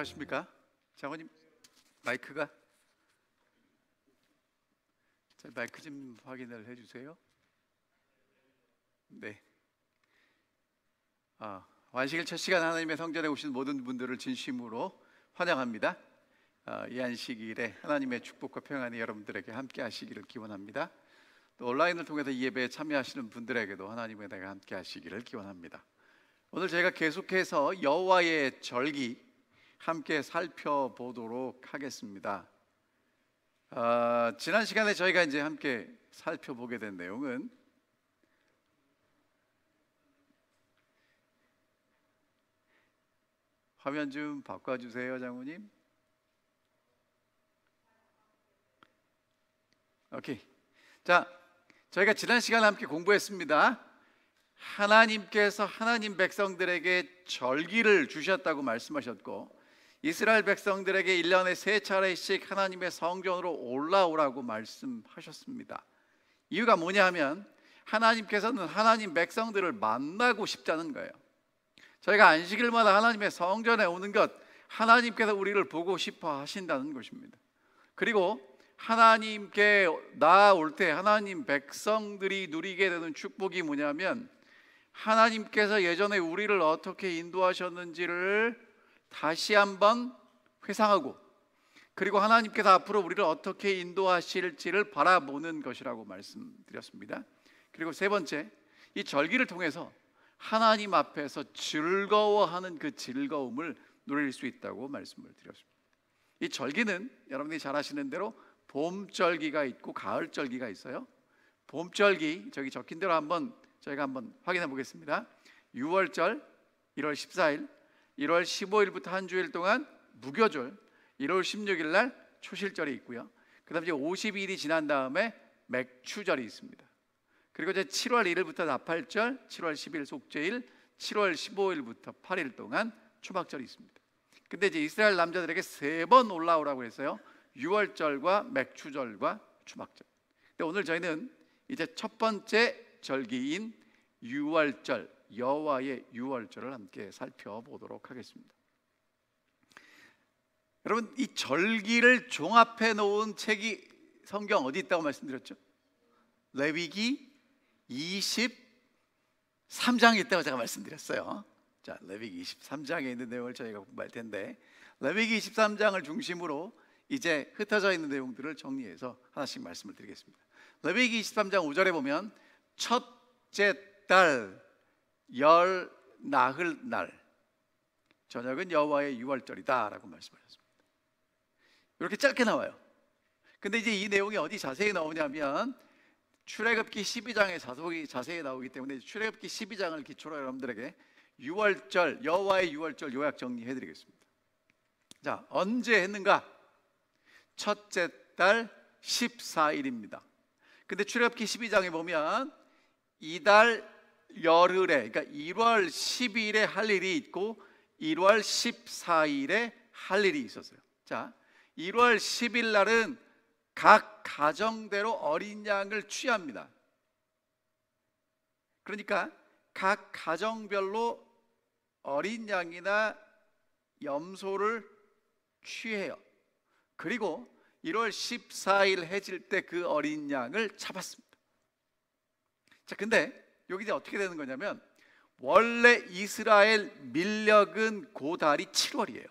안녕하십니까? 장로님, 마이크가 마이크 좀 확인을 해주세요. 네. 안식일 첫 시간 하나님의 성전에 오신 모든 분들을 진심으로 환영합니다. 이 안식일에 하나님의 축복과 평안이 여러분들에게 함께 하시기를 기원합니다. 또 온라인을 통해서 이 예배에 참여하시는 분들에게도 하나님의 은혜가 함께 하시기를 기원합니다. 오늘 저희가 계속해서 여호와의 절기 함께 살펴보도록 하겠습니다. 지난 시간에 저희가 이제 함께 살펴보게 된 내용은 화면 좀 바꿔주세요, 장모님. 오케이. 자, 저희가 지난 시간에 함께 공부했습니다. 하나님께서 하나님 백성들에게 절기를 주셨다고 말씀하셨고, 이스라엘 백성들에게 1년에 3차례씩 하나님의 성전으로 올라오라고 말씀하셨습니다. 이유가 뭐냐 하면 하나님께서는 하나님 백성들을 만나고 싶다는 거예요. 저희가 안식일마다 하나님의 성전에 오는 것, 하나님께서 우리를 보고 싶어 하신다는 것입니다. 그리고 하나님께 나아올 때 하나님 백성들이 누리게 되는 축복이 뭐냐면, 하나님께서 예전에 우리를 어떻게 인도하셨는지를 다시 한번 회상하고, 그리고 하나님께서 앞으로 우리를 어떻게 인도하실지를 바라보는 것이라고 말씀드렸습니다. 그리고 세 번째, 이 절기를 통해서 하나님 앞에서 즐거워하는 그 즐거움을 누릴 수 있다고 말씀을 드렸습니다. 이 절기는 여러분들이 잘 아시는 대로 봄절기가 있고 가을절기가 있어요. 봄절기, 저기 적힌 대로 저희가 한번 확인해 보겠습니다. 6월절 1월 14일, 1월 15일부터 한 주일 동안 무교절, 1월 16일 날 초실절이 있고요. 그 다음에 이제 50일이 지난 다음에 맥추절이 있습니다. 그리고 이제 7월 1일부터 나팔절, 7월 10일 속죄일, 7월 15일부터 8일 동안 초막절이 있습니다. 근데 이제 이스라엘 남자들에게 3번 올라오라고 했어요. 6월절과 맥추절과 초막절. 근데 오늘 저희는 이제 첫 번째 절기인 6월절, 여호와의 6월절을 함께 살펴보도록 하겠습니다. 여러분, 이 절기를 종합해 놓은 책이 성경 어디 있다고 말씀드렸죠? 레위기 23장에 있다고 제가 말씀드렸어요. 자, 레위기 23장에 있는 내용을 저희가 공부할 텐데, 레위기 23장을 중심으로 이제 흩어져 있는 내용들을 정리해서 하나씩 말씀을 드리겠습니다. 레위기 23장 5절에 보면 첫째 달 열 나흘 날 저녁은 여호와의 6월절이다 라고 말씀하셨습니다. 이렇게 짧게 나와요. 근데 이제 이 내용이 어디 자세히 나오냐면 출애굽기 12장에 자세히 나오기 때문에 출애굽기 12장을 기초로 여러분들에게 6월절, 여호와의 6월절 요약 정리해 드리겠습니다. 자, 언제 했는가? 첫째 달 14일입니다. 근데 출애굽기 12장에 보면 이달 열흘에, 그러니까 1월 10일에 할 일이 있고 1월 14일에 할 일이 있었어요. 자, 1월 10일 날은 각 가정대로 어린 양을 취합니다. 그러니까 각 가정별로 어린 양이나 염소를 취해요. 그리고 1월 14일 해질 때 그 어린 양을 잡았습니다. 자, 근데 여기 이제 어떻게 되는 거냐면, 원래 이스라엘 밀력은 고달이 7월이에요.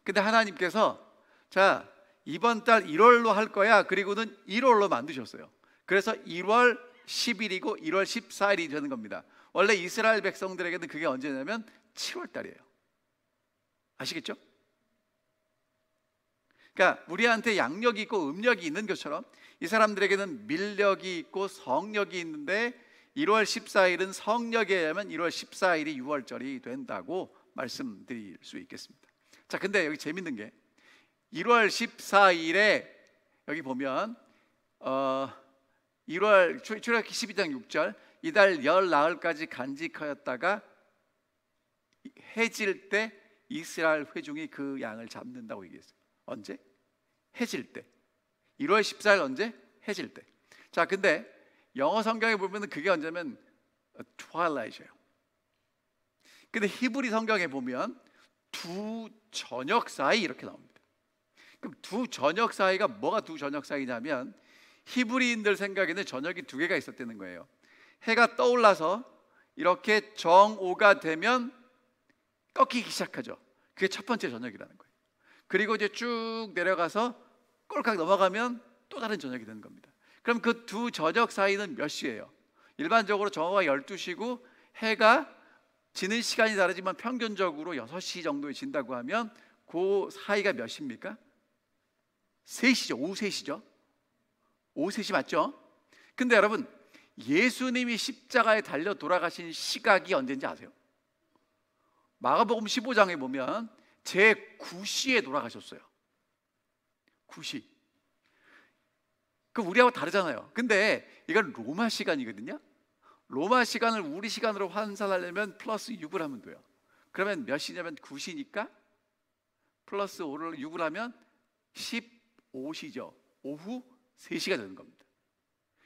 근데 하나님께서 자, 이번 달 1월로 할 거야. 그리고는 1월로 만드셨어요. 그래서 1월 10일이고 1월 14일이 되는 겁니다. 원래 이스라엘 백성들에게는 그게 언제냐면 7월 달이에요. 아시겠죠? 그러니까 우리한테 양력이 있고 음력이 있는 것처럼 이 사람들에게는 밀력이 있고 성력이 있는데 1월 14일은 성력에 의하면 1월 14일이 6월절이 된다고 말씀드릴 수 있겠습니다. 자, 근데 여기 재밌는 게 1월 14일에 여기 보면 출애굽기 12장 6절, 이달 열 나흘까지 간직하였다가 해질 때 이스라엘 회중이 그 양을 잡는다고 얘기했어요. 언제? 해질 때. 1월 14일 언제? 해질 때. 자, 근데 영어 성경에 보면 그게 언제면 twilight이에요. 근데 히브리 성경에 보면 두 저녁 사이 이렇게 나옵니다. 그럼 두 저녁 사이가 뭐가 두 저녁 사이냐면 히브리인들 생각에는 저녁이 두 개가 있었다는 거예요. 해가 떠올라서 이렇게 정오가 되면 꺾이기 시작하죠. 그게 첫 번째 저녁이라는 거예요. 그리고 이제 쭉 내려가서 꼴깍 넘어가면 또 다른 저녁이 되는 겁니다. 그럼 그 두 저녁 사이는 몇 시예요? 일반적으로 정오가 12시고 해가 지는 시간이 다르지만 평균적으로 6시 정도에 진다고 하면 그 사이가 몇 시입니까? 3시죠. 오후 3시죠. 오후 3시 맞죠? 근데 여러분, 예수님이 십자가에 달려 돌아가신 시각이 언제인지 아세요? 마가복음 15장에 보면 제9시에 돌아가셨어요. 9시. 그 우리하고 다르잖아요. 근데 이건 로마 시간이거든요. 로마 시간을 우리 시간으로 환산하려면 플러스 6을 하면 돼요. 그러면 몇 시냐면 9시니까 플러스 5를 6을 하면 15시죠. 오후 3시가 되는 겁니다.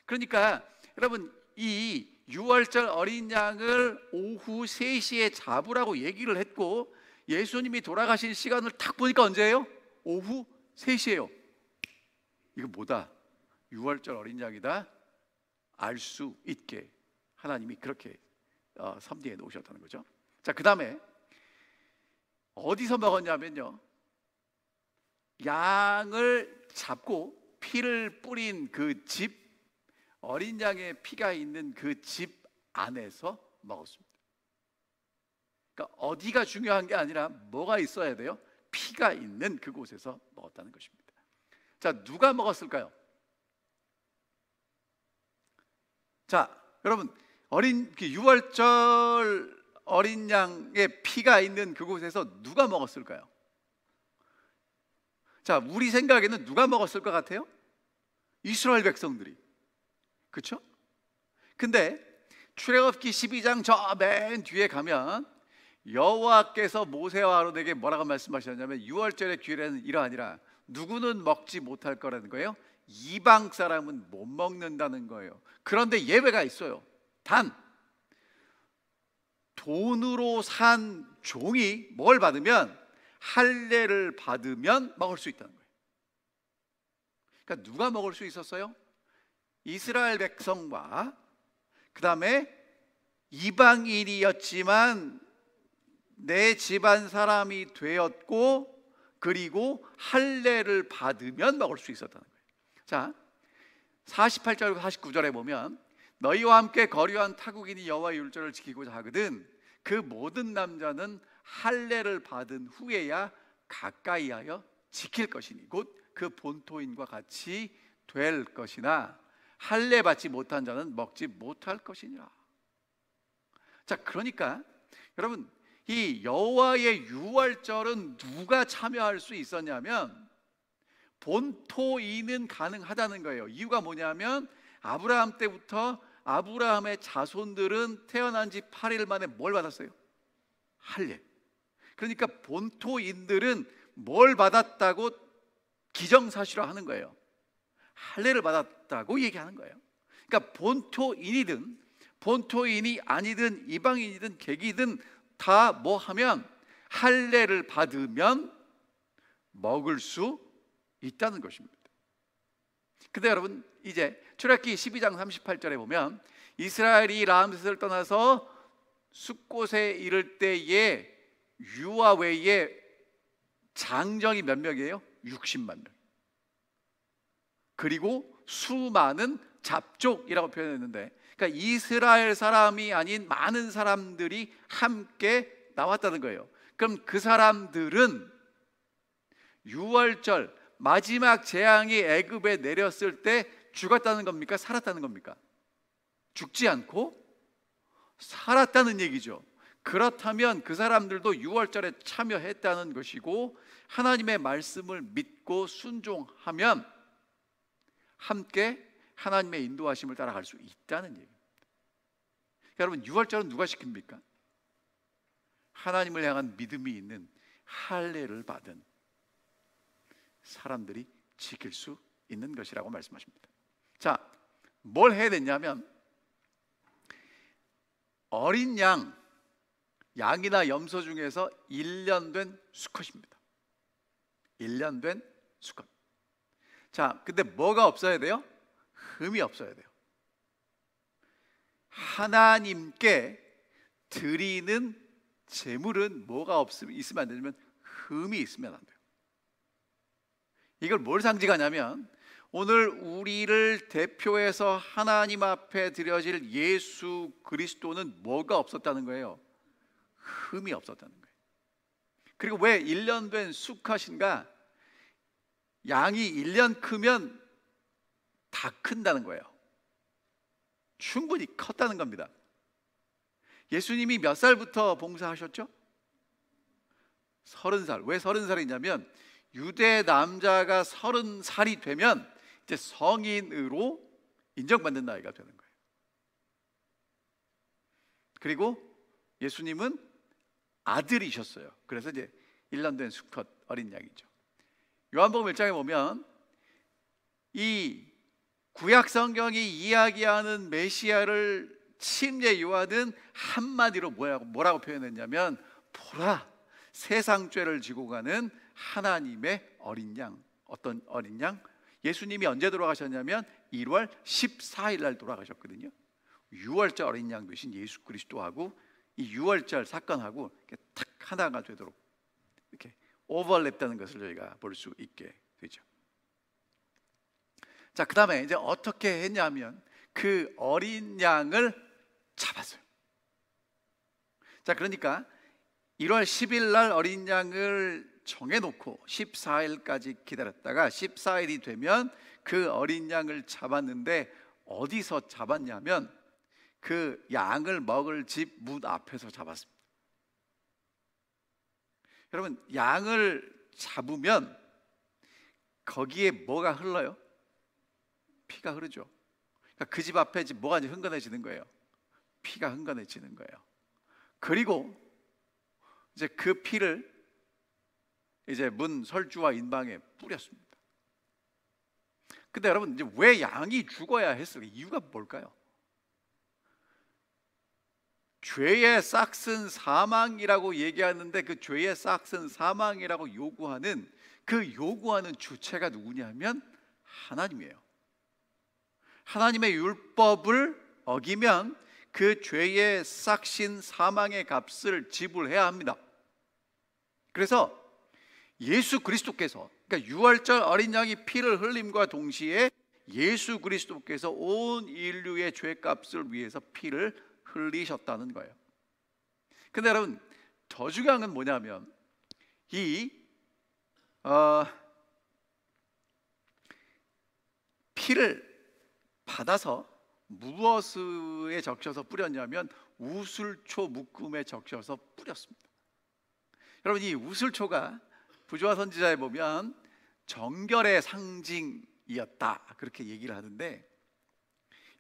그러니까 여러분, 이 6월절 어린 양을 오후 3시에 잡으라고 얘기를 했고 예수님이 돌아가신 시간을 딱 보니까 언제예요? 오후 3시예요. 이거 뭐다? 6월절 어린 양이다 알 수 있게 하나님이 그렇게 섭리해 놓으셨다는 거죠. 자, 그 다음에 어디서 먹었냐면요, 양을 잡고 피를 뿌린 그 집, 어린 양의 피가 있는 그 집 안에서 먹었습니다. 그러니까 어디가 중요한 게 아니라 뭐가 있어야 돼요? 피가 있는 그곳에서 먹었다는 것입니다. 자, 누가 먹었을까요? 자, 여러분, 6월절 어린 양의 피가 있는 그곳에서 누가 먹었을까요? 자, 우리 생각에는 누가 먹었을 것 같아요? 이스라엘 백성들이. 그렇죠? 근데 출애굽기 12장 저 맨 뒤에 가면 여호와께서 모세와 아론에게 뭐라고 말씀하셨냐면 6월절의 규례는 이러하니라. 누구는 먹지 못할 거라는 거예요. 이방 사람은 못 먹는다는 거예요. 그런데 예외가 있어요. 단 돈으로 산 종이 뭘 받으면, 할례를 받으면 먹을 수 있다는 거예요. 그러니까 누가 먹을 수 있었어요? 이스라엘 백성과 그 다음에 이방인이었지만 내 집안 사람이 되었고 그리고 할례를 받으면 먹을 수 있었다는 거예요. 자, 48절과 49절에 보면 너희와 함께 거류한 타국인이 여호와의 율절을 지키고자 하거든 그 모든 남자는 할례를 받은 후에야 가까이하여 지킬 것이니 곧 그 본토인과 같이 될 것이나 할례 받지 못한 자는 먹지 못할 것이니라. 자, 그러니까 여러분, 이 여호와의 유월절은 누가 참여할 수 있었냐면 본토인은 가능하다는 거예요. 이유가 뭐냐면 아브라함 때부터 아브라함의 자손들은 태어난 지 8일 만에 뭘 받았어요? 할례. 그러니까 본토인들은 뭘 받았다고 기정사실화하는 거예요. 할례를 받았다고 얘기하는 거예요. 그러니까 본토인이든 본토인이 아니든 이방인이든 객이든 다 뭐 하면 할례를 받으면 먹을 수 있다는 것입니다. 근데 여러분, 이제 출애굽기 12장 38절에 보면 이스라엘이 람셋을 떠나서 숫곳에 이를 때에 유아 외에 장정이 몇 명이에요? 60만 명. 그리고 수많은 잡족이라고 표현했는데, 그러니까 이스라엘 사람이 아닌 많은 사람들이 함께 나왔다는 거예요. 그럼 그 사람들은 유월절 마지막 재앙이 애굽에 내렸을 때 죽었다는 겁니까? 살았다는 겁니까? 죽지 않고 살았다는 얘기죠. 그렇다면 그 사람들도 유월절에 참여했다는 것이고 하나님의 말씀을 믿고 순종하면 함께 하나님의 인도하심을 따라갈 수 있다는 얘기입니다. 여러분, 유월절은 누가 지킵니까? 하나님을 향한 믿음이 있는 할례를 받은 사람들이 지킬 수 있는 것이라고 말씀하십니다. 자, 뭘 해야 되냐면 어린 양이나 염소 중에서 1년 된 수컷입니다. 1년 된 수컷. 자, 근데 뭐가 없어야 돼요? 흠이 없어야 돼요. 하나님께 드리는 제물은 뭐가 있으면 안 되냐면 흠이 있으면 안 돼요. 이걸 뭘 상징하냐면 오늘 우리를 대표해서 하나님 앞에 드려질 예수 그리스도는 뭐가 없었다는 거예요? 흠이 없었다는 거예요. 그리고 왜 1년 된 수컷인가? 양이 1년 크면 다 큰다는 거예요. 충분히 컸다는 겁니다. 예수님이 몇 살부터 봉사하셨죠? 30살. 왜 30살이냐면 유대 남자가 30살이 되면 이제 성인으로 인정받는 나이가 되는 거예요. 그리고 예수님은 아들이셨어요. 그래서 이제 1년 된 수컷 어린 양이죠. 요한복음 1장에 보면 이 구약 성경이 이야기하는 메시아를 침례 요한은 한마디로 뭐라고 표현했냐면 보라, 세상 죄를 지고 가는 하나님의 어린 양. 어떤 어린 양? 예수님이 언제 돌아가셨냐면 1월 14일 날 돌아가셨거든요. 6월절 어린 양 되신 예수 그리스도하고 이 6월절 사건하고 이렇게 탁 하나가 되도록 이렇게 오버랩되는 것을 저희가 볼 수 있게 되죠. 자, 그 다음에 이제 어떻게 했냐면 그 어린 양을 잡았어요. 자, 그러니까 1월 10일 날 어린 양을 정해놓고 14일까지 기다렸다가 14일이 되면 그 어린 양을 잡았는데 어디서 잡았냐면 그 양을 먹을 집 문 앞에서 잡았습니다. 여러분, 양을 잡으면 거기에 뭐가 흘러요? 피가 흐르죠. 그러니까 그 집 앞에 뭐가 이제 흥건해지는 거예요? 피가 흥건해지는 거예요. 그리고 이제 그 피를 이제 문 설주와 인방에 뿌렸습니다. 근데 여러분, 이제 왜 양이 죽어야 했을까? 이유가 뭘까요? 죄의 싹슨 사망이라고 얘기하는데 그 죄의 싹슨 사망이라고 요구하는 그 요구하는 주체가 누구냐면 하나님이에요. 하나님의 율법을 어기면 그 죄의 싹신 사망의 값을 지불해야 합니다. 그래서 예수 그리스도께서, 그러니까 유월절 어린 양이 피를 흘림과 동시에 예수 그리스도께서 온 인류의 죄값을 위해서 피를 흘리셨다는 거예요. 근데 여러분, 더 중요한 건 뭐냐면 이 피를 받아서 무엇에 적셔서 뿌렸냐면 우슬초 묶음에 적셔서 뿌렸습니다. 여러분, 이 우슬초가 부조화 선지자에 보면 정결의 상징이었다 그렇게 얘기를 하는데,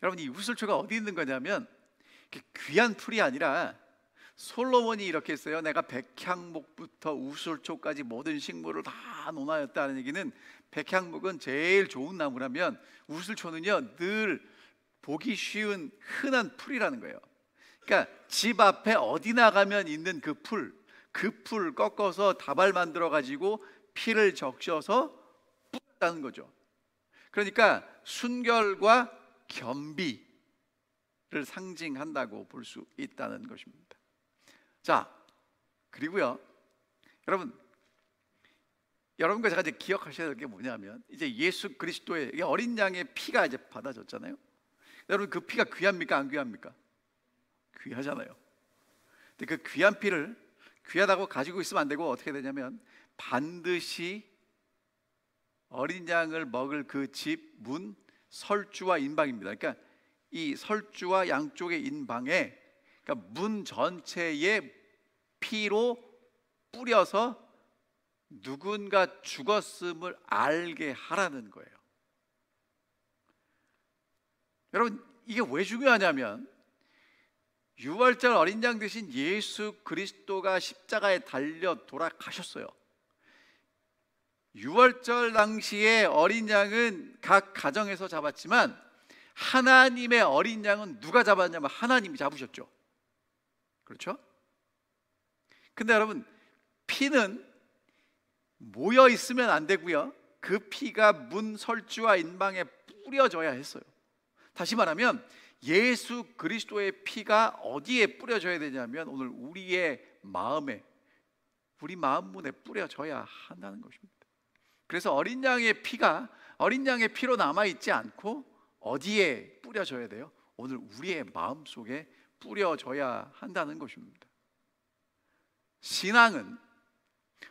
여러분, 이 우슬초가 어디 있는 거냐면 귀한 풀이 아니라 솔로몬이 이렇게 했어요. 내가 백향목부터 우슬초까지 모든 식물을 다 논하였다는 얘기는, 백향목은 제일 좋은 나무라면 우슬초는요 늘 보기 쉬운 흔한 풀이라는 거예요. 그러니까 집 앞에 어디 나가면 있는 그 풀 꺾어서 다발 만들어 가지고 피를 적셔서 뿌렸다는 거죠. 그러니까 순결과 겸비를 상징한다고 볼 수 있다는 것입니다. 자, 그리고요, 여러분과 제가 이제 기억하셔야 될 게 뭐냐면, 이제 예수 그리스도의 어린 양의 피가 이제 받아졌잖아요. 여러분, 그 피가 귀합니까? 안 귀합니까? 귀하잖아요. 근데 그 귀한 피를 귀하다고 가지고 있으면 안 되고 어떻게 되냐면 반드시 어린 양을 먹을 그 집 문 설주와 인방입니다. 그러니까 이 설주와 양쪽의 인방에, 그러니까 문 전체에 피로 뿌려서 누군가 죽었음을 알게 하라는 거예요. 여러분, 이게 왜 중요하냐면 유월절 어린 양 대신 예수 그리스도가 십자가에 달려 돌아가셨어요. 유월절 당시에 어린 양은 각 가정에서 잡았지만 하나님의 어린 양은 누가 잡았냐면 하나님이 잡으셨죠. 그렇죠? 근데 여러분, 피는 모여 있으면 안 되고요, 그 피가 문 설주와 인방에 뿌려져야 했어요. 다시 말하면 예수 그리스도의 피가 어디에 뿌려져야 되냐면 오늘 우리의 마음에, 우리 마음 문에 뿌려져야 한다는 것입니다. 그래서 어린 양의 피가 어린 양의 피로 남아있지 않고 어디에 뿌려져야 돼요? 오늘 우리의 마음 속에 뿌려져야 한다는 것입니다. 신앙은,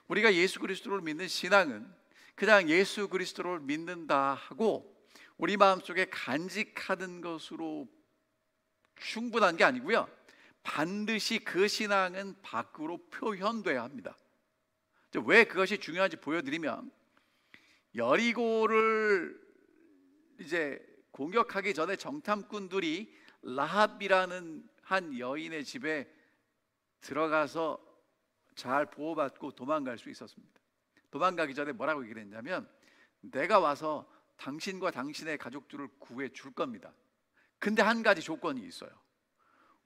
우리가 예수 그리스도를 믿는 신앙은 그냥 예수 그리스도를 믿는다 하고 우리 마음속에 간직하는 것으로 충분한 게 아니고요, 반드시 그 신앙은 밖으로 표현돼야 합니다. 왜 그것이 중요한지 보여드리면, 여리고를 이제 공격하기 전에 정탐꾼들이 라합이라는 한 여인의 집에 들어가서 잘 보호받고 도망갈 수 있었습니다. 도망가기 전에 뭐라고 얘기를 했냐면, 내가 와서 당신과 당신의 가족들을 구해 줄 겁니다. 근데 한 가지 조건이 있어요.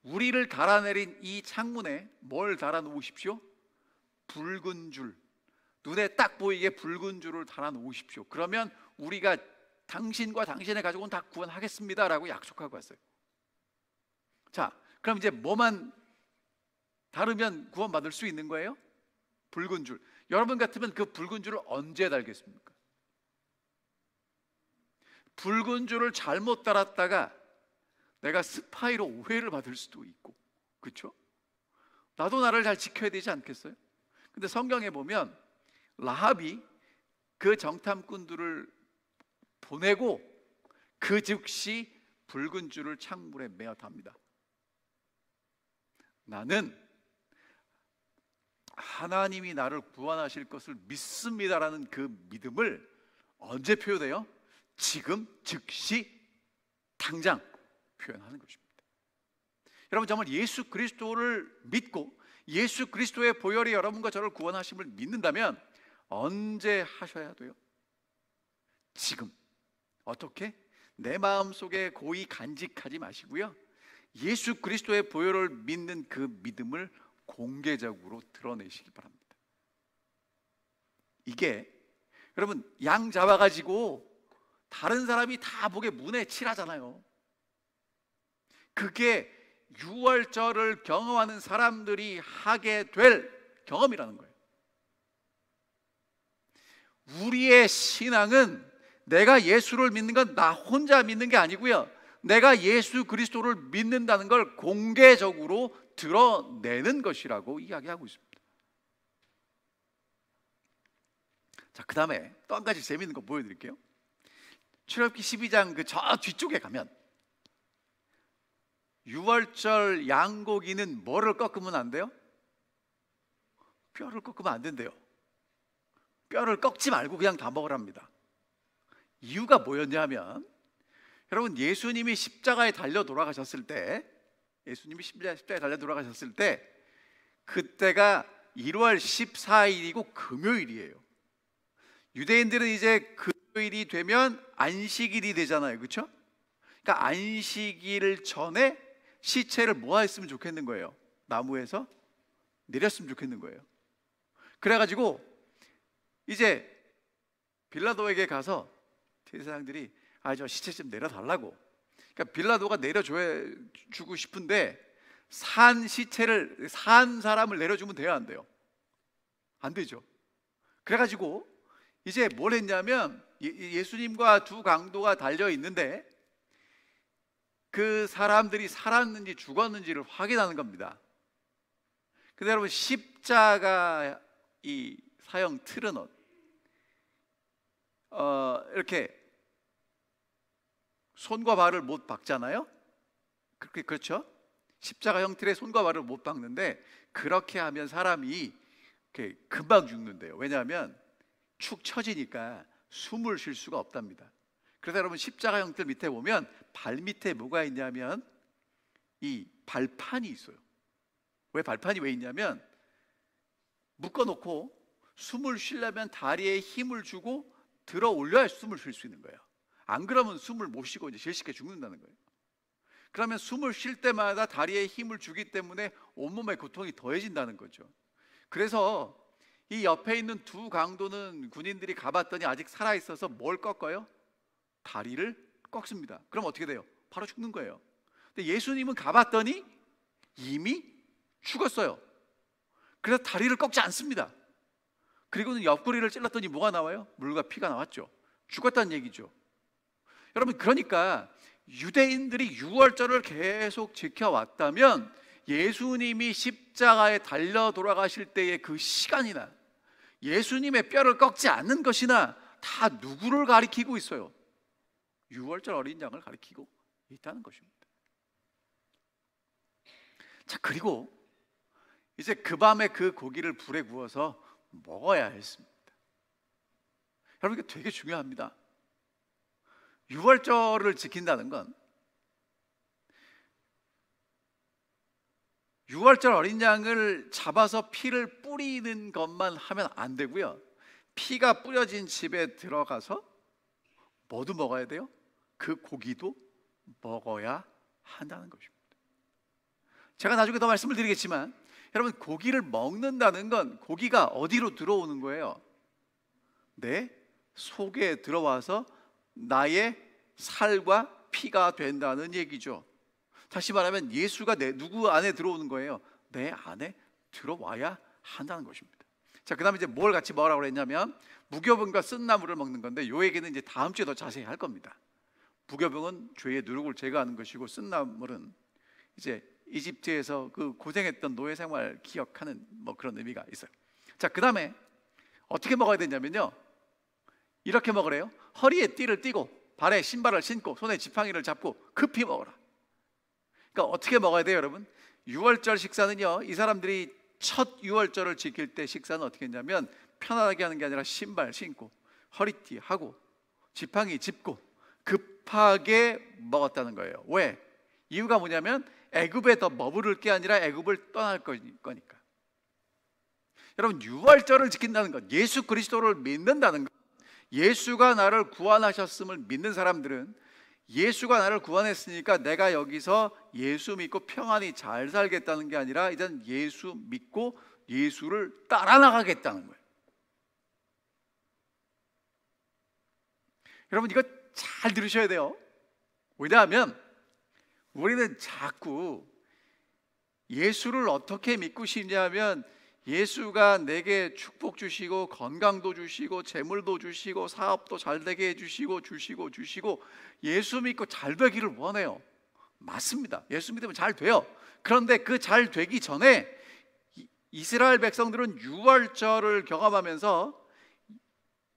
우리를 달아내린 이 창문에 뭘 달아 놓으십시오? 붉은 줄, 눈에 딱 보이게 붉은 줄을 달아 놓으십시오. 그러면 우리가 당신과 당신의 가족은 다 구원하겠습니다 라고 약속하고 왔어요. 자, 그럼 이제 뭐만 다르면 구원받을 수 있는 거예요? 붉은 줄. 여러분 같으면 그 붉은 줄을 언제 달겠습니까? 붉은 줄을 잘못 달았다가 내가 스파이로 오해를 받을 수도 있고, 그렇죠? 나도 나를 잘 지켜야 되지 않겠어요? 근데 성경에 보면 라합이 그 정탐꾼들을 보내고 그 즉시 붉은 줄을 창문에 메어 답니다. 나는 하나님이 나를 구원하실 것을 믿습니다라는 그 믿음을 언제 표현해요? 지금 즉시 당장 표현하는 것입니다. 여러분, 정말 예수 그리스도를 믿고 예수 그리스도의 보혈이 여러분과 저를 구원하심을 믿는다면 언제 하셔야 돼요? 지금. 어떻게? 내 마음속에 고이 간직하지 마시고요, 예수 그리스도의 보혈을 믿는 그 믿음을 공개적으로 드러내시기 바랍니다. 이게 여러분, 양 잡아가지고 다른 사람이 다 보게 문에 칠하잖아요. 그게 유월절을 경험하는 사람들이 하게 될 경험이라는 거예요. 우리의 신앙은 내가 예수를 믿는 건 나 혼자 믿는 게 아니고요, 내가 예수 그리스도를 믿는다는 걸 공개적으로 드러내는 것이라고 이야기하고 있습니다. 자, 그 다음에 또 한 가지 재미있는 거 보여드릴게요. 출애굽기 12장 그 저 뒤쪽에 가면 유월절 양고기는 뭐를 꺾으면 안 돼요? 뼈를 꺾으면 안 된대요. 뼈를 꺾지 말고 그냥 다 먹으랍니다. 이유가 뭐였냐면, 여러분, 예수님이 십자가에 달려 돌아가셨을 때, 그때가 1월 14일이고 금요일이에요. 유대인들은 이제 금요일이 되면 안식일이 되잖아요, 그렇죠? 그러니까 안식일 전에 시체를 뭐 했으면 좋겠는 거예요? 나무에서 내렸으면 좋겠는 거예요. 그래가지고 이제 빌라도에게 가서 제사장들이 저 시체 좀 내려달라고. 그러니까 빌라도가 내려주고 싶은데 산 사람을 내려주면 돼요, 안 돼요? 안 되죠. 그래가지고 이제 뭘 했냐면, 예수님과 두 강도가 달려 있는데 그 사람들이 살았는지 죽었는지를 확인하는 겁니다. 근데 여러분, 십자가 이 사형 틀은 이렇게 손과 발을 못 박잖아요. 그렇죠? 십자가 형틀에 손과 발을 못 박는데 그렇게 하면 사람이 이렇게 금방 죽는데요. 왜냐하면 축 처지니까 숨을 쉴 수가 없답니다. 그래서 여러분, 십자가 형틀 밑에 보면 발 밑에 뭐가 있냐면 이 발판이 있어요. 왜 발판이 왜 있냐면, 묶어놓고 숨을 쉬려면 다리에 힘을 주고 들어 올려야 숨을 쉴 수 있는 거예요. 안 그러면 숨을 못 쉬고 이제 제일 쉽게 죽는다는 거예요. 그러면 숨을 쉴 때마다 다리에 힘을 주기 때문에 온몸의 고통이 더해진다는 거죠. 그래서 이 옆에 있는 두 강도는 군인들이 가봤더니 아직 살아있어서 뭘 꺾어요? 다리를 꺾습니다. 그럼 어떻게 돼요? 바로 죽는 거예요. 근데 예수님은 가봤더니 이미 죽었어요. 그래서 다리를 꺾지 않습니다. 그리고는 옆구리를 찔렀더니 뭐가 나와요? 물과 피가 나왔죠. 죽었다는 얘기죠. 여러분, 그러니까 유대인들이 유월절을 계속 지켜왔다면 예수님이 십자가에 달려 돌아가실 때의 그 시간이나 예수님의 뼈를 꺾지 않는 것이나 다 누구를 가리키고 있어요? 유월절 어린 양을 가리키고 있다는 것입니다. 자, 그리고 이제 그 밤에 그 고기를 불에 구워서 먹어야 했습니다. 여러분, 이게 되게 중요합니다. 유월절을 지킨다는 건 유월절 어린 양을 잡아서 피를 뿌리는 것만 하면 안 되고요, 피가 뿌려진 집에 들어가서 뭐도 먹어야 돼요? 그 고기도 먹어야 한다는 것입니다. 제가 나중에 더 말씀을 드리겠지만 여러분, 고기를 먹는다는 건 고기가 어디로 들어오는 거예요? 내 속에 들어와서 나의 살과 피가 된다는 얘기죠. 다시 말하면 예수가 누구 안에 들어오는 거예요? 내 안에 들어와야 한다는 것입니다. 자, 그 다음에 이제 뭘 같이 먹으라고 그랬냐면 무교병과 쓴나물을 먹는 건데, 요 얘기는 이제 다음 주에 더 자세히 할 겁니다. 무교병은 죄의 누룩을 제거하는 것이고, 쓴나물은 이제 이집트에서 그 고생했던 노예 생활 기억하는 뭐 그런 의미가 있어요. 자, 그 다음에 어떻게 먹어야 되냐면요, 이렇게 먹으래요. 허리에 띠를 띠고 발에 신발을 신고 손에 지팡이를 잡고 급히 먹어라. 그러니까 어떻게 먹어야 돼요, 여러분? 유월절 식사는요, 이 사람들이 첫 유월절을 지킬 때 식사는 어떻게 했냐면 편안하게 하는 게 아니라 신발 신고 허리띠 하고 지팡이 짚고 급하게 먹었다는 거예요. 왜? 이유가 뭐냐면 애굽에 더 머무를 게 아니라 애굽을 떠날 거니까. 여러분, 유월절을 지킨다는 것, 예수 그리스도를 믿는다는 것, 예수가 나를 구원하셨음을 믿는 사람들은 예수가 나를 구원했으니까 내가 여기서 예수 믿고 평안히 잘 살겠다는 게 아니라 이젠 예수 믿고 예수를 따라 나가겠다는 거예요. 여러분, 이거 잘 들으셔야 돼요. 왜냐하면 우리는 자꾸 예수를 어떻게 믿고 싶냐면 예수가 내게 축복 주시고 건강도 주시고 재물도 주시고 사업도 잘 되게 해주시고 주시고 예수 믿고 잘 되기를 원해요. 맞습니다. 예수 믿으면 잘 돼요. 그런데 그 잘 되기 전에 이스라엘 백성들은 유월절을 경험하면서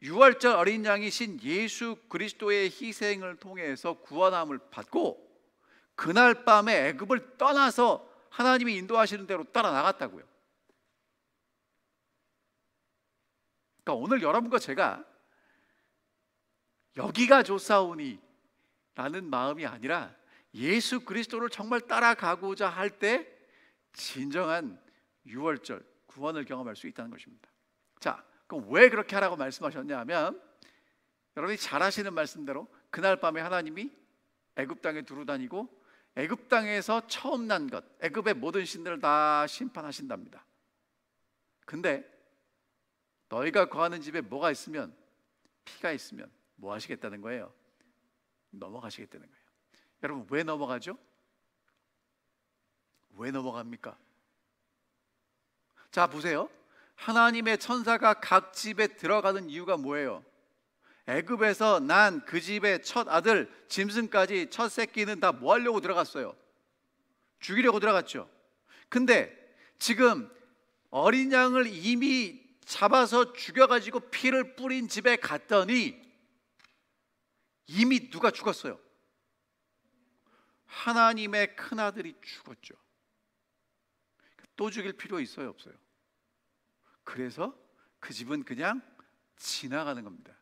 유월절 어린 양이신 예수 그리스도의 희생을 통해서 구원함을 받고 그날 밤에 애굽을 떠나서 하나님이 인도하시는 대로 따라 나갔다고요. 그러니까 오늘 여러분과 제가 여기가 좋사오니 라는 마음이 아니라 예수 그리스도를 정말 따라가고자 할 때 진정한 유월절 구원을 경험할 수 있다는 것입니다. 자, 그럼 왜 그렇게 하라고 말씀하셨냐 하면 여러분이 잘 아시는 말씀대로 그날 밤에 하나님이 애굽 땅에 두루 다니고 애굽 땅에서 처음 난 것, 애굽의 모든 신들을 다 심판하신답니다. 근데 너희가 거하는 집에 뭐가 있으면, 피가 있으면 뭐 하시겠다는 거예요? 넘어가시겠다는 거예요. 여러분, 왜 넘어가죠? 왜 넘어갑니까? 자, 보세요. 하나님의 천사가 각 집에 들어가는 이유가 뭐예요? 애굽에서 난 그 집의 첫 아들, 짐승까지 첫 새끼는 다 뭐 하려고 들어갔어요? 죽이려고 들어갔죠. 근데 지금 어린 양을 이미 잡아서 죽여가지고 피를 뿌린 집에 갔더니 이미 누가 죽었어요? 하나님의 큰아들이 죽었죠. 또 죽일 필요 있어요, 없어요? 그래서 그 집은 그냥 지나가는 겁니다.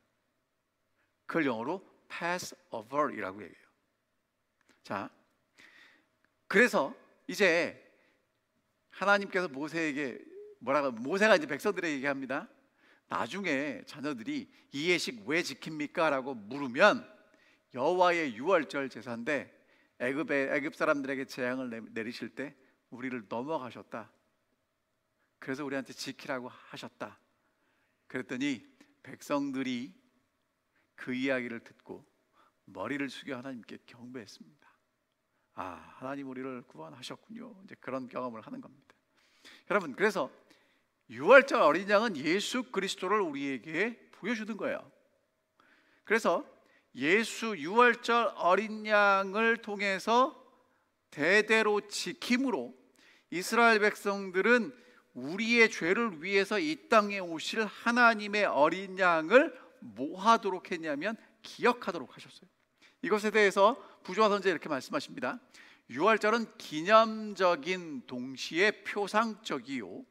그걸 영어로 pass over이라고 얘기해요. 자, 그래서 이제 하나님께서 모세에게 모세가 이제 백성들에게 얘기합니다. 나중에 자녀들이 이 예식 왜 지킵니까? 라고 물으면 여호와의 유월절 제사인데 애굽 사람들에게 재앙을 내리실 때 우리를 넘어가셨다. 그래서 우리한테 지키라고 하셨다. 그랬더니 백성들이 그 이야기를 듣고 머리를 숙여 하나님께 경배했습니다. 아, 하나님 우리를 구원하셨군요. 이제 그런 경험을 하는 겁니다. 여러분, 그래서 유월절 어린 양은 예수 그리스도를 우리에게 보여주는 거예요. 그래서 예수 유월절 어린 양을 통해서 대대로 지킴으로 이스라엘 백성들은 우리의 죄를 위해서 이 땅에 오실 하나님의 어린 양을 뭐 하도록 했냐면 기억하도록 하셨어요. 이것에 대해서 부조화 선지자 이렇게 말씀하십니다. 유월절은 기념적인 동시에 표상적이요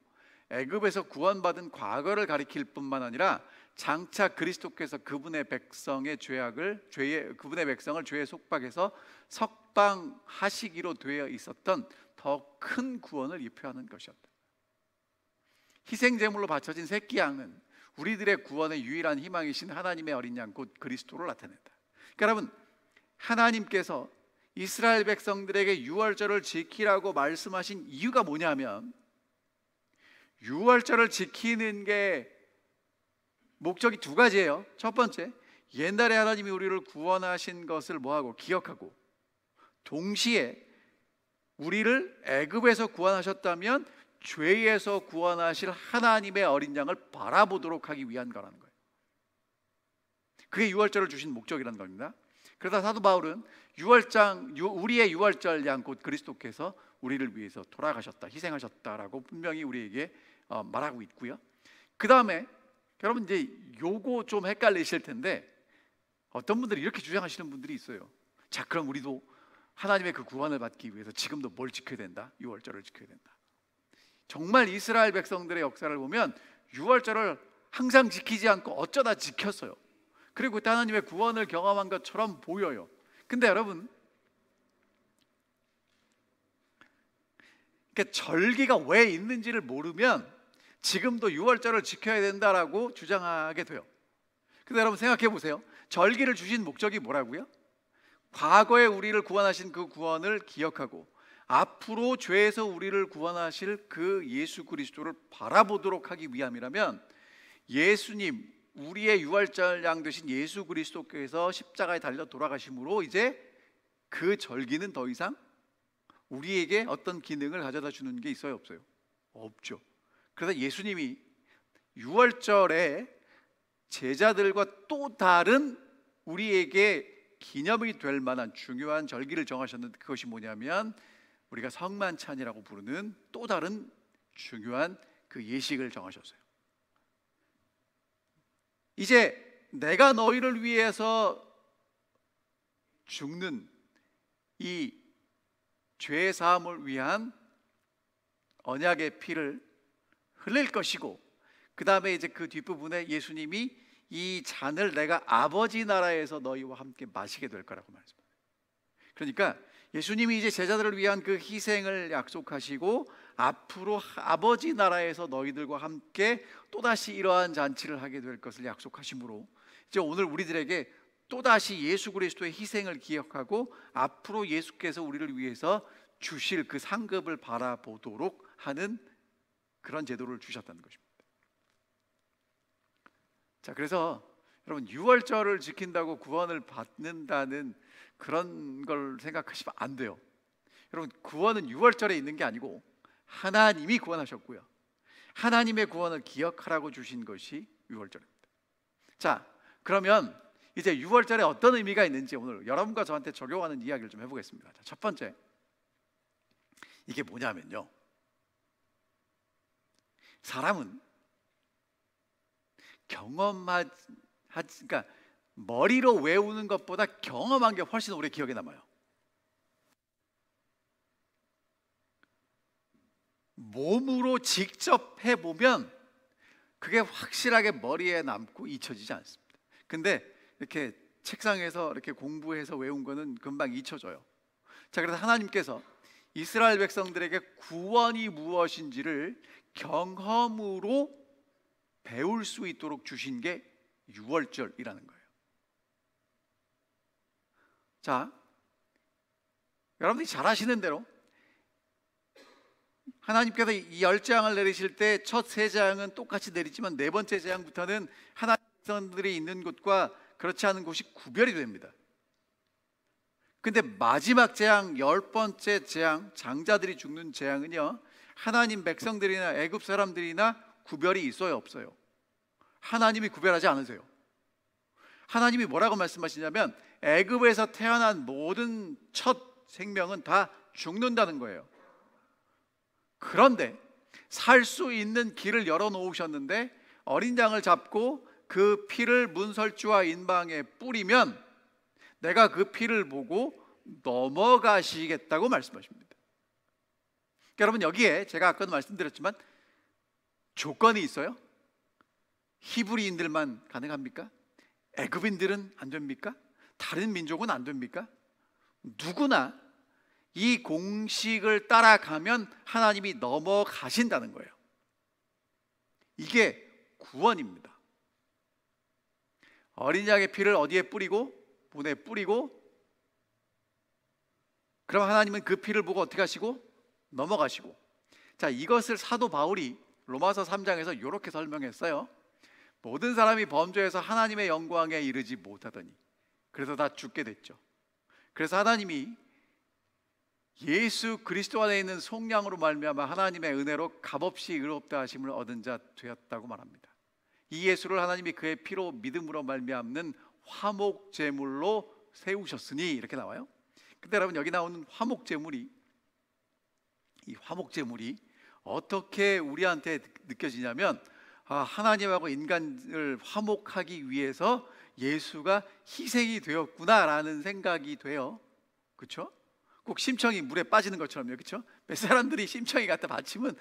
애굽에서 구원받은 과거를 가리킬 뿐만 아니라 장차 그리스도께서 그분의 백성을 죄의 속박에서 석방하시기로 되어 있었던 더 큰 구원을 입혀하는 것이었다. 희생제물로 바쳐진 새끼 양은 우리들의 구원의 유일한 희망이신 하나님의 어린 양 곧 그리스도를 나타낸다. 그러니까 여러분, 하나님께서 이스라엘 백성들에게 유월절을 지키라고 말씀하신 이유가 뭐냐면 유월절을 지키는 게 목적이 두 가지예요. 첫 번째, 옛날에 하나님이 우리를 구원하신 것을 뭐하고 기억하고, 동시에 우리를 애굽에서 구원하셨다면 죄에서 구원하실 하나님의 어린 양을 바라보도록 하기 위한 거라는 거예요. 그게 유월절을 주신 목적이라는 겁니다. 그러다 사도 바울은 우리의 유월절 양 곧 그리스도께서 우리를 위해서 돌아가셨다, 희생하셨다라고 분명히 우리에게 말하고 있고요. 그 다음에 여러분, 이제 요거 좀 헷갈리실 텐데 어떤 분들이 이렇게 주장하시는 분들이 있어요. 자, 그럼 우리도 하나님의 그 구원을 받기 위해서 지금도 뭘 지켜야 된다? 유월절을 지켜야 된다. 정말 이스라엘 백성들의 역사를 보면 유월절을 항상 지키지 않고 어쩌다 지켰어요. 그리고 그때 하나님의 구원을 경험한 것처럼 보여요. 근데 여러분, 그러니까 절기가 왜 있는지를 모르면 지금도 유월절을 지켜야 된다라고 주장하게 돼요. 근데 여러분 생각해 보세요. 절기를 주신 목적이 뭐라고요? 과거에 우리를 구원하신 그 구원을 기억하고 앞으로 죄에서 우리를 구원하실 그 예수 그리스도를 바라보도록 하기 위함이라면, 예수님, 우리의 유월절 양 되신 예수 그리스도께서 십자가에 달려 돌아가심으로 이제 그 절기는 더 이상 우리에게 어떤 기능을 가져다 주는 게 있어요, 없어요? 없죠. 그래서 예수님이 유월절에 제자들과 또 다른 우리에게 기념이 될 만한 중요한 절기를 정하셨는데, 그것이 뭐냐면 우리가 성만찬이라고 부르는 또 다른 중요한 그 예식을 정하셨어요. 이제 내가 너희를 위해서 죽는 이 죄 사함을 위한 언약의 피를 흘릴 것이고, 그 다음에 이제 그 뒷부분에 예수님이 이 잔을 내가 아버지 나라에서 너희와 함께 마시게 될 거라고 말씀합니다. 그러니까 예수님이 이제 제자들을 위한 그 희생을 약속하시고 앞으로 아버지 나라에서 너희들과 함께 또다시 이러한 잔치를 하게 될 것을 약속하심으로, 이제 오늘 우리들에게 또다시 예수 그리스도의 희생을 기억하고 앞으로 예수께서 우리를 위해서 주실 그 상급을 바라보도록 하는 그런 제도를 주셨다는 것입니다. 자, 그래서 여러분, 유월절을 지킨다고 구원을 받는다는 그런 걸 생각하시면 안 돼요. 여러분, 구원은 유월절에 있는 게 아니고 하나님이 구원하셨고요, 하나님의 구원을 기억하라고 주신 것이 유월절입니다. 자, 그러면 이제 유월절에 어떤 의미가 있는지 오늘 여러분과 저한테 적용하는 이야기를 좀 해보겠습니다. 자, 첫 번째, 이게 뭐냐면요, 사람은 그러니까 머리로 외우는 것보다 경험한 게 훨씬 오래 기억에 남아요. 몸으로 직접 해보면 그게 확실하게 머리에 남고 잊혀지지 않습니다. 근데 이렇게 책상에서 이렇게 공부해서 외운 거는 금방 잊혀져요. 자, 그래서 하나님께서 이스라엘 백성들에게 구원이 무엇인지를 경험으로 배울 수 있도록 주신 게 유월절이라는 거예요. 자, 여러분들이 잘 아시는 대로 하나님께서 이 10재앙을 내리실 때 첫 3재앙은 똑같이 내리지만 네 번째 재앙부터는 하나님의 백성들이 있는 곳과 그렇지 않은 곳이 구별이 됩니다. 근데 마지막 재앙, 10번째 재앙, 장자들이 죽는 재앙은요, 하나님 백성들이나 애굽 사람들이나 구별이 있어요, 없어요? 하나님이 구별하지 않으세요. 하나님이 뭐라고 말씀하시냐면 애굽에서 태어난 모든 첫 생명은 다 죽는다는 거예요. 그런데 살 수 있는 길을 열어놓으셨는데 어린 양을 잡고 그 피를 문설주와 인방에 뿌리면 내가 그 피를 보고 넘어가시겠다고 말씀하십니다. 여러분, 여기에 제가 아까도 말씀드렸지만 조건이 있어요. 히브리인들만 가능합니까? 애굽인들은 안 됩니까? 다른 민족은 안 됩니까? 누구나 이 공식을 따라가면 하나님이 넘어가신다는 거예요. 이게 구원입니다. 어린 양의 피를 어디에 뿌리고? 문에 뿌리고, 그럼 하나님은 그 피를 보고 어떻게 하시고? 넘어가시고. 자, 이것을 사도 바울이 로마서 3장에서 이렇게 설명했어요. 모든 사람이 범죄해서 하나님의 영광에 이르지 못하더니 그래서 다 죽게 됐죠. 그래서 하나님이 예수 그리스도 안에 있는 속량으로 말미암아 하나님의 은혜로 값없이 의롭다 하심을 얻은 자 되었다고 말합니다. 이 예수를 하나님이 그의 피로 믿음으로 말미암는 화목 제물로 세우셨으니 이렇게 나와요. 근데 여러분, 여기 나오는 화목 제물이, 이 화목 제물이 어떻게 우리한테 느껴지냐면, 하나님하고 인간을 화목하기 위해서 예수가 희생이 되었구나라는 생각이 돼요. 그렇죠? 꼭 심청이 물에 빠지는 것처럼요. 그렇죠? 몇 사람들이 심청이 갖다 바치면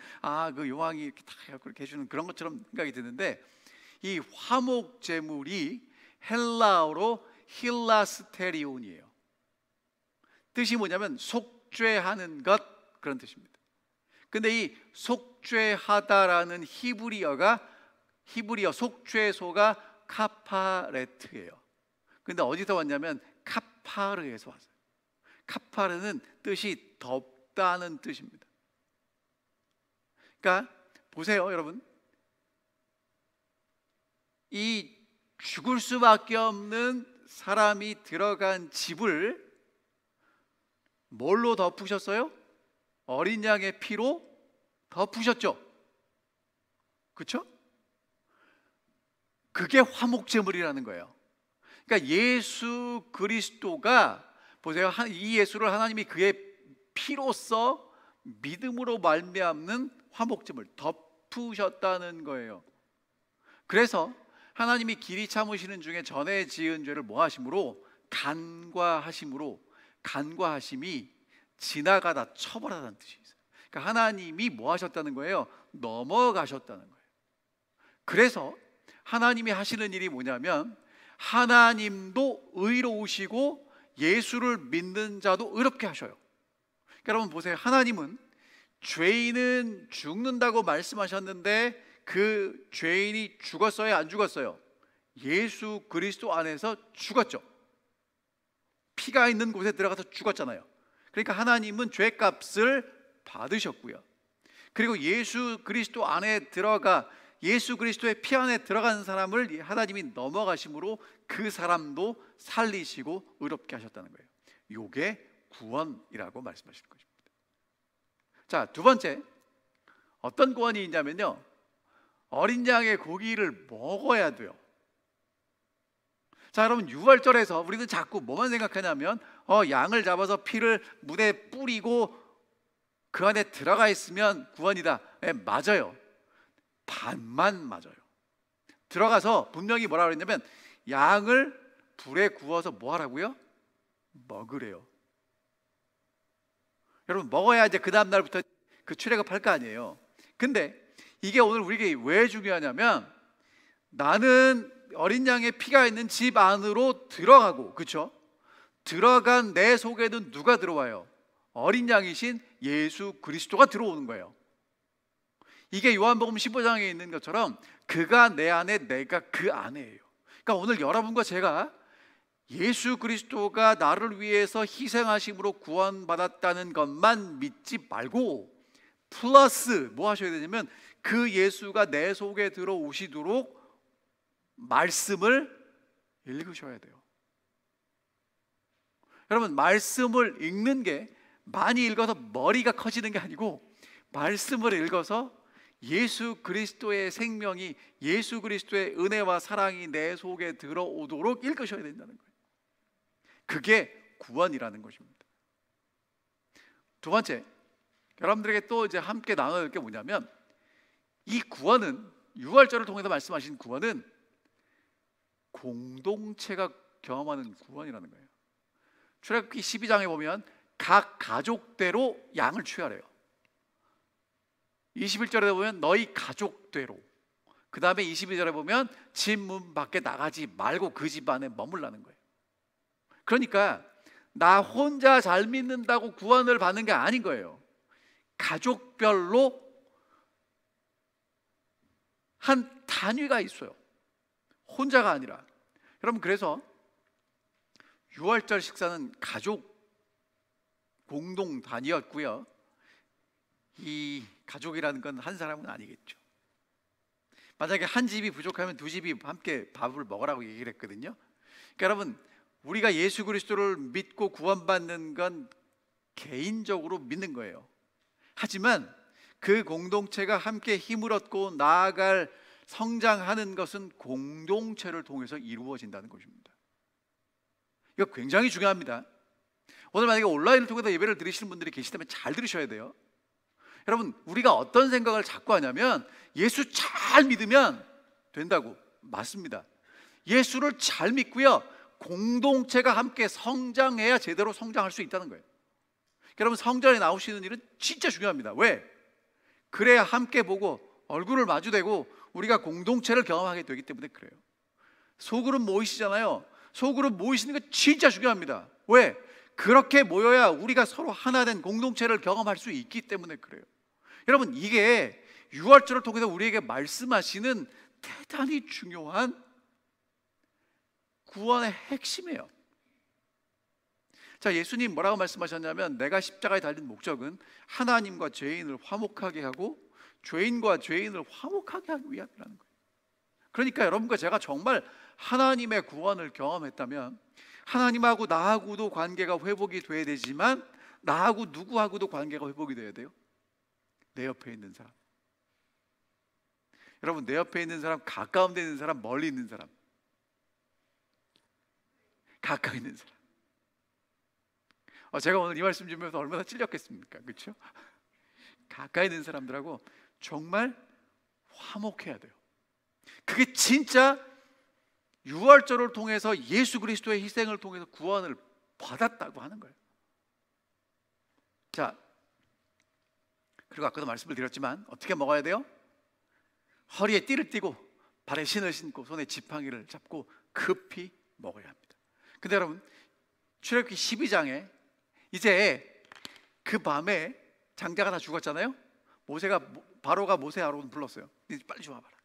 그 요왕이 이렇게 다 그렇게 해주는 그런 것처럼 생각이 드는데, 이 화목 제물이 헬라어로 힐라스테리온이에요. 뜻이 뭐냐면 속죄하는 것, 그런 뜻입니다. 근데 이 속죄하다라는 히브리어 속죄소가 카파레트예요. 근데 어디서 왔냐면 카파르에서 왔어요. 카파르는 뜻이 덮다는 뜻입니다. 그러니까 보세요, 여러분. 이 죽을 수밖에 없는 사람이 들어간 집을 뭘로 덮으셨어요? 어린 양의 피로 덮으셨죠. 그렇죠? 그게 화목제물이라는 거예요. 그러니까 예수 그리스도가, 보세요, 이 예수를 하나님이 그의 피로써 믿음으로 말미암는 화목제물 덮으셨다는 거예요. 그래서 하나님이 길이 참으시는 중에 전에 지은 죄를 뭐 하심으로? 간과하심이 지나가다 처벌하다는 뜻이 있어요. 그러니까 하나님이 뭐 하셨다는 거예요? 넘어가셨다는 거예요. 그래서 하나님이 하시는 일이 뭐냐면 하나님도 의로우시고 예수를 믿는 자도 의롭게 하셔요. 그러니까 여러분 보세요. 하나님은 죄인은 죽는다고 말씀하셨는데 그 죄인이 죽었어요, 안 죽었어요? 예수 그리스도 안에서 죽었죠. 피가 있는 곳에 들어가서 죽었잖아요. 그러니까 하나님은 죄값을 받으셨고요. 그리고 예수 그리스도 안에 들어가, 예수 그리스도의 피 안에 들어간 사람을 하나님이 넘어가심으로 그 사람도 살리시고 의롭게 하셨다는 거예요. 이게 구원이라고 말씀하시는 것입니다. 자, 두 번째, 어떤 구원이 있냐면요, 어린 양의 고기를 먹어야 돼요. 자, 여러분, 유월절에서 우리는 자꾸 뭐만 생각하냐면 양을 잡아서 피를 문에 뿌리고 그 안에 들어가 있으면 구원이다. 네, 맞아요. 반만 맞아요. 들어가서 분명히 뭐라고 그랬냐면 양을 불에 구워서 뭐 하라고요? 먹으래요. 여러분, 먹어야 이제 그 다음 날부터 그 출애굽할 거 아니에요. 근데 이게 오늘 우리에게 왜 중요하냐면, 나는 어린 양의 피가 있는 집 안으로 들어가고, 그렇죠? 들어간 내 속에는 누가 들어와요? 어린 양이신 예수 그리스도가 들어오는 거예요. 이게 요한복음 15장에 있는 것처럼 그가 내 안에, 내가 그 안에예요. 그러니까 오늘 여러분과 제가 예수 그리스도가 나를 위해서 희생하심으로 구원받았다는 것만 믿지 말고 플러스 뭐 하셔야 되냐면 그 예수가 내 속에 들어오시도록 말씀을 읽으셔야 돼요. 여러분, 말씀을 읽는 게 많이 읽어서 머리가 커지는 게 아니고 말씀을 읽어서 예수 그리스도의 생명이, 예수 그리스도의 은혜와 사랑이 내 속에 들어오도록 읽으셔야 된다는 거예요. 그게 구원이라는 것입니다. 두 번째, 여러분들에게 또 이제 함께 나눠야 될 게 뭐냐면, 이 구원은, 유월절을 통해서 말씀하신 구원은 공동체가 경험하는 구원이라는 거예요. 출애굽기 12장에 보면 각 가족대로 양을 취하래요. 21절에 보면 너희 가족대로, 그 다음에 22절에 보면 집 문 밖에 나가지 말고 그 집 안에 머물라는 거예요. 그러니까 나 혼자 잘 믿는다고 구원을 받는 게 아닌 거예요. 가족별로 한 단위가 있어요. 혼자가 아니라. 여러분, 그래서 유월절 식사는 가족 공동 단위였고요. 이 가족이라는 건 한 사람은 아니겠죠. 만약에 한 집이 부족하면 두 집이 함께 밥을 먹으라고 얘기를 했거든요. 그러니까 여러분, 우리가 예수 그리스도를 믿고 구원받는 건 개인적으로 믿는 거예요. 하지만 그 공동체가 함께 힘을 얻고 나아갈, 성장하는 것은 공동체를 통해서 이루어진다는 것입니다. 이거 굉장히 중요합니다. 오늘 만약에 온라인을 통해서 예배를 드리시는 분들이 계시다면 잘 들으셔야 돼요. 여러분, 우리가 어떤 생각을 자꾸 하냐면 예수 잘 믿으면 된다고. 맞습니다. 예수를 잘 믿고요, 공동체가 함께 성장해야 제대로 성장할 수 있다는 거예요. 여러분, 성전에 나오시는 일은 진짜 중요합니다. 왜? 그래야 함께 보고 얼굴을 마주대고 우리가 공동체를 경험하게 되기 때문에 그래요. 소그룹 모이시잖아요. 소그룹 모이시는 게 진짜 중요합니다. 왜? 그렇게 모여야 우리가 서로 하나 된 공동체를 경험할 수 있기 때문에 그래요. 여러분, 이게 유월절을 통해서 우리에게 말씀하시는 대단히 중요한 구원의 핵심이에요. 자, 예수님 뭐라고 말씀하셨냐면, 내가 십자가에 달린 목적은 하나님과 죄인을 화목하게 하고 죄인과 죄인을 화목하게 하기 위함이라는 거예요. 그러니까 여러분과 제가 정말 하나님의 구원을 경험했다면 하나님하고 나하고도 관계가 회복이 돼야 되지만 나하고 누구하고도 관계가 회복이 돼야 돼요? 내 옆에 있는 사람. 여러분, 내 옆에 있는 사람, 가까운 데 있는 사람, 멀리 있는 사람. 가까이 있는 사람. 제가 오늘 이 말씀 주면서 얼마나 찔렸겠습니까? 그렇죠? 가까이 있는 사람들하고 정말 화목해야 돼요. 그게 진짜 유월절을 통해서 예수 그리스도의 희생을 통해서 구원을 받았다고 하는 거예요. 자, 그리고 아까도 말씀을 드렸지만 어떻게 먹어야 돼요? 허리에 띠를 띠고 발에 신을 신고 손에 지팡이를 잡고 급히 먹어야 합니다. 근데 여러분, 출애굽기 12장에 이제 그 밤에 장자가 다 죽었잖아요. 바로가 모세 아론을 불렀어요. 빨리 좀 와봐라.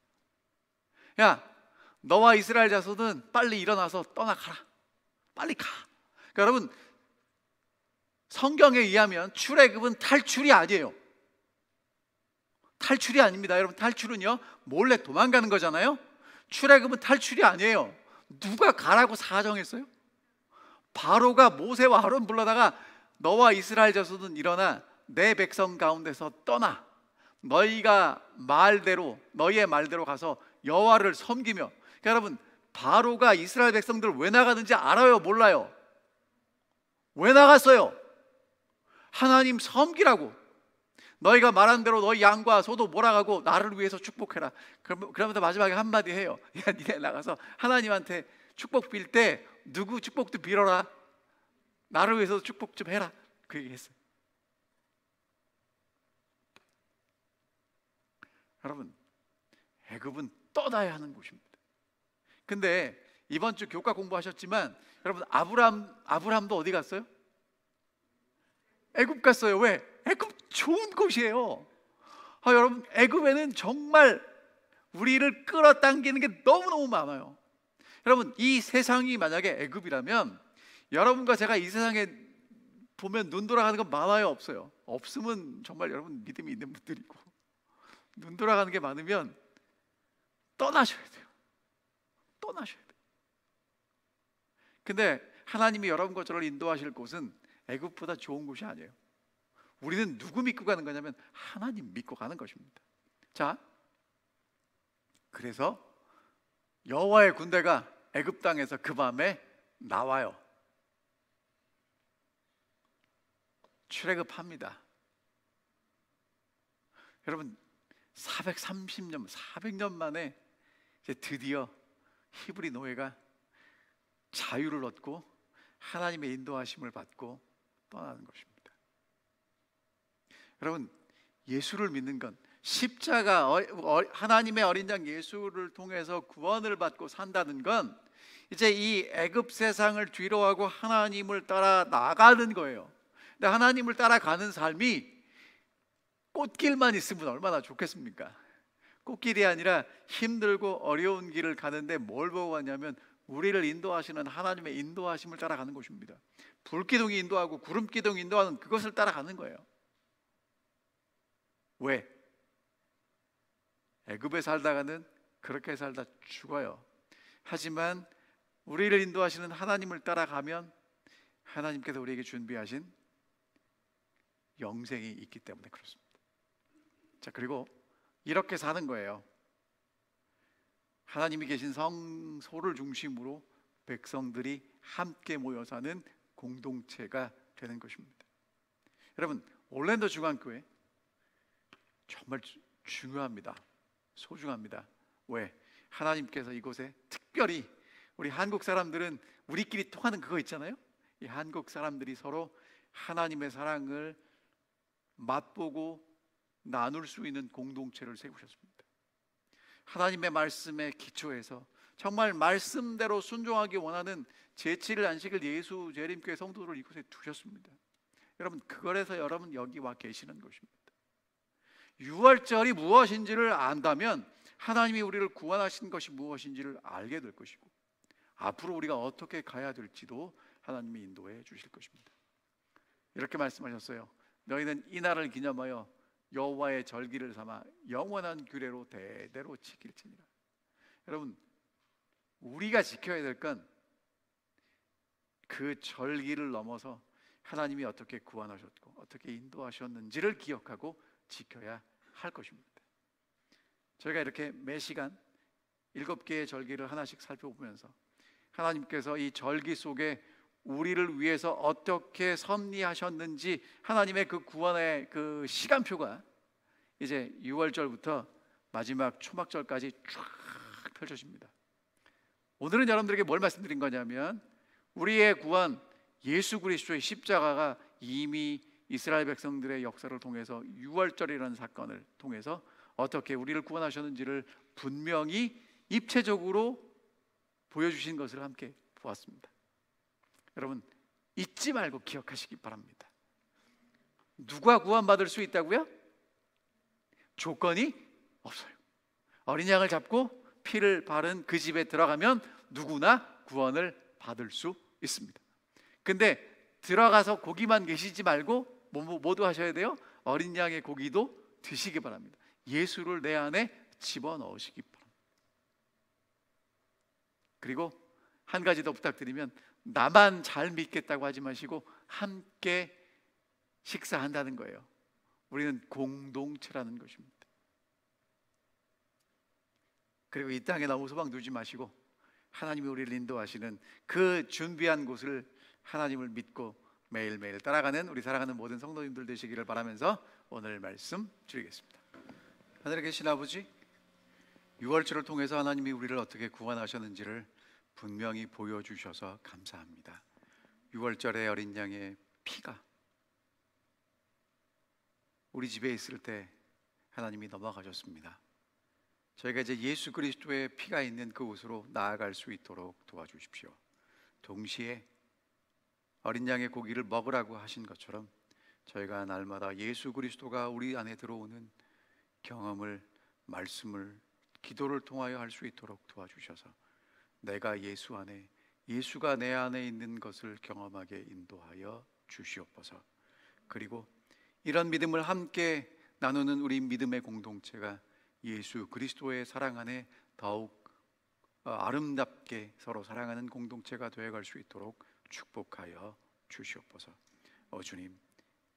야, 너와 이스라엘 자손은 빨리 일어나서 떠나가라. 빨리 가. 그러니까 여러분, 성경에 의하면 출애굽은 탈출이 아니에요. 탈출이 아닙니다. 여러분, 탈출은요 몰래 도망가는 거잖아요. 출애굽은 탈출이 아니에요. 누가 가라고 사정했어요? 바로가 모세와 아론 불러다가 너와 이스라엘 자손은 일어나 내 백성 가운데서 떠나 너희가 너희의 말대로 가서 여호와를 섬기며. 그러니까 여러분, 바로가 이스라엘 백성들 왜 나가는지 알아요? 몰라요? 왜 나갔어요? 하나님 섬기라고. 너희가 말한 대로 너희 양과 소도 몰아가고 나를 위해서 축복해라. 그러면서 마지막에 한마디 해요. 야, 니네 나가서 하나님한테 축복 빌 때 누구 축복도 빌어라. 나를 위해서 축복 좀 해라. 그 얘기 했어요. 여러분, 애굽은 떠나야 하는 곳입니다. 근데 이번 주 교과 공부하셨지만 여러분, 아브람도 어디 갔어요? 애굽 갔어요. 왜? 애굽 좋은 곳이에요. 여러분, 애굽에는 정말 우리를 끌어당기는 게 너무너무 많아요. 여러분, 이 세상이 만약에 애굽이라면 여러분과 제가 이 세상에 보면 눈 돌아가는 건 많아요, 없어요? 없으면 정말 여러분 믿음이 있는 분들이고, 눈 돌아가는 게 많으면 떠나셔야 돼요. 떠나셔야 돼요. 근데 하나님이 여러분과 저를 인도하실 곳은 애굽보다 좋은 곳이 아니에요. 우리는 누구 믿고 가는 거냐면 하나님 믿고 가는 것입니다. 자, 그래서 여호와의 군대가 애굽 땅에서 그 밤에 나와요. 출애굽합니다. 여러분 430년, 400년 만에 이제 드디어 히브리 노예가 자유를 얻고 하나님의 인도하심을 받고 떠나는 것입니다. 여러분, 예수를 믿는 건 십자가, 하나님의 어린 양 예수를 통해서 구원을 받고 산다는 건 이제 이 애굽 세상을 뒤로하고 하나님을 따라 나가는 거예요. 근데 하나님을 따라가는 삶이 꽃길만 있으면 얼마나 좋겠습니까? 꽃길이 아니라 힘들고 어려운 길을 가는데 뭘 보고 가냐면 우리를 인도하시는 하나님의 인도하심을 따라가는 것입니다. 불기둥이 인도하고 구름기둥이 인도하는 그것을 따라가는 거예요. 왜? 애굽에 살다가는 그렇게 살다 죽어요. 하지만 우리를 인도하시는 하나님을 따라가면 하나님께서 우리에게 준비하신 영생이 있기 때문에 그렇습니다. 자, 그리고 이렇게 사는 거예요. 하나님이 계신 성소를 중심으로 백성들이 함께 모여 사는 공동체가 되는 것입니다. 여러분, 올랜도 중앙교회 정말 중요합니다. 소중합니다. 왜? 하나님께서 이곳에 특별히 우리 한국 사람들은 우리끼리 통하는 그거 있잖아요. 이 한국 사람들이 서로 하나님의 사랑을 맛보고 나눌 수 있는 공동체를 세우셨습니다. 하나님의 말씀에 기초해서 정말 말씀대로 순종하기 원하는 제7일 안식일 예수 재림교회 성도들을 이곳에 두셨습니다. 여러분, 그거에서 여러분 여기 와 계시는 것입니다. 유월절이 무엇인지를 안다면 하나님이 우리를 구원하신 것이 무엇인지를 알게 될 것이고 앞으로 우리가 어떻게 가야 될지도 하나님이 인도해 주실 것입니다. 이렇게 말씀하셨어요. 너희는 이 날을 기념하여 여호와의 절기를 삼아 영원한 규례로 대대로 지킬지니라. 여러분, 우리가 지켜야 될 건 그 절기를 넘어서 하나님이 어떻게 구원하셨고 어떻게 인도하셨는지를 기억하고 지켜야 할 것입니다. 저희가 이렇게 매 시간 7개의 절기를 하나씩 살펴보면서 하나님께서 이 절기 속에 우리를 위해서 어떻게 섭리하셨는지 하나님의 그 구원의 그 시간표가 이제 6월절부터 마지막 초막절까지 쫙 펼쳐집니다. 오늘은 여러분들에게 뭘 말씀드린 거냐면 우리의 구원, 예수 그리스도의 십자가가 이미 이스라엘 백성들의 역사를 통해서 6월절이라는 사건을 통해서 어떻게 우리를 구원하셨는지를 분명히 입체적으로 보여주신 것을 함께 보았습니다. 여러분, 잊지 말고 기억하시기 바랍니다. 누가 구원받을 수 있다고요? 조건이 없어요. 어린 양을 잡고 피를 바른 그 집에 들어가면 누구나 구원을 받을 수 있습니다. 근데 들어가서 고기만 계시지 말고 뭐도 하셔야 돼요? 어린 양의 고기도 드시기 바랍니다. 예수를 내 안에 집어넣으시기 바랍니다. 그리고 한 가지 더 부탁드리면 나만 잘 믿겠다고 하지 마시고 함께 식사한다는 거예요. 우리는 공동체라는 것입니다. 그리고 이 땅에 너무 소망 두지 마시고 하나님이 우리를 인도하시는 그 준비한 곳을 하나님을 믿고 매일매일 따라가는 우리 사랑하는 모든 성도님들 되시기를 바라면서 오늘 말씀 드리겠습니다. 하늘에 계신 아버지, 6월절을 통해서 하나님이 우리를 어떻게 구원하셨는지를 분명히 보여주셔서 감사합니다. 6월절의 어린 양의 피가 우리 집에 있을 때 하나님이 넘어가셨습니다. 저희가 이제 예수 그리스도의 피가 있는 그곳으로 나아갈 수 있도록 도와주십시오. 동시에 어린 양의 고기를 먹으라고 하신 것처럼 저희가 날마다 예수 그리스도가 우리 안에 들어오는 경험을, 말씀을, 기도를 통하여 할 수 있도록 도와주셔서 내가 예수 안에, 예수가 내 안에 있는 것을 경험하게 인도하여 주시옵소서. 그리고 이런 믿음을 함께 나누는 우리 믿음의 공동체가 예수 그리스도의 사랑 안에 더욱 아름답게 서로 사랑하는 공동체가 되어갈 수 있도록 축복하여 주시옵소서. 주님,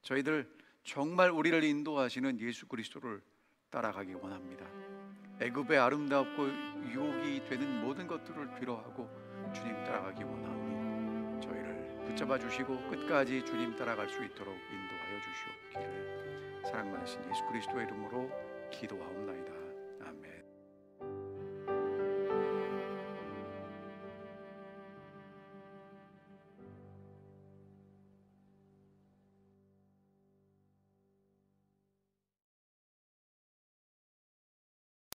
저희들 정말 우리를 인도하시는 예수 그리스도를 따라가기 원합니다. 애굽의 아름답고 유혹이 되는 모든 것들을 뒤로하고 주님 따라가기 원하오니 저희를 붙잡아 주시고 끝까지 주님 따라갈 수 있도록 인도하여 주시옵기를 사랑 많으신 예수 그리스도의 이름으로 기도하옵나이다.